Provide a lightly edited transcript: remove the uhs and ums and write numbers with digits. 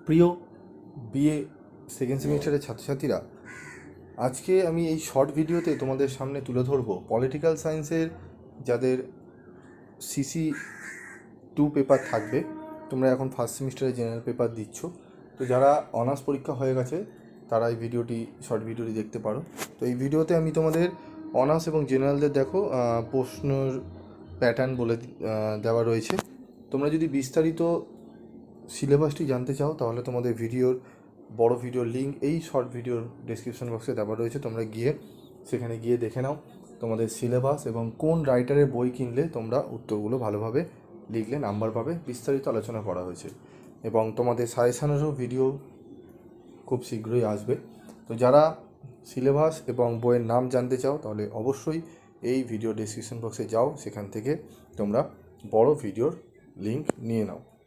প্রিয় BA second সেমিস্টারের ছাত্রছাত্রীরা, আজকে আমি এই শর্ট ভিডিওতে তোমাদের সামনে তুলে ধরবো পলিটিক্যাল সায়েন্সের যাদের সিসি 2 পেপার থাকবে। তোমরা এখন ফার্স্ট সেমিস্টারে জেনারেল পেপার দিচ্ছ, তো যারা অনার্স পরীক্ষা হয়ে গেছে তারা এই শর্ট ভিডিওটি দেখতে পারো। তো এই ভিডিওতে আমি তোমাদের অনার্স এবং জেনারেলদের প্রশ্নের প্যাটার্ন বলে দেওয়া রয়েছে। তোমরা যদি বিস্তারিত সিলেবাসটি জানতে চাও তাহলে তোমাদের বড় ভিডিওর লিঙ্ক এই শর্ট ভিডিওর ডেসক্রিপশন বক্সে দেওয়া রয়েছে। তোমরা সেখানে গিয়ে দেখে নাও তোমাদের সিলেবাস এবং কোন রাইটারের বই কিনলে তোমরা উত্তরগুলো ভালোভাবে লিখলে নাম্বার পাবে, বিস্তারিত আলোচনা করা হয়েছে। এবং তোমাদের সাজেশনেরও ভিডিও খুব শীঘ্রই আসবে। তো যারা সিলেবাস এবং বইয়ের নাম জানতে চাও তাহলে অবশ্যই এই ভিডিও ডেসক্রিপশন বক্সে যাও, সেখান থেকে তোমরা বড় ভিডিওর লিঙ্ক নিয়ে নাও।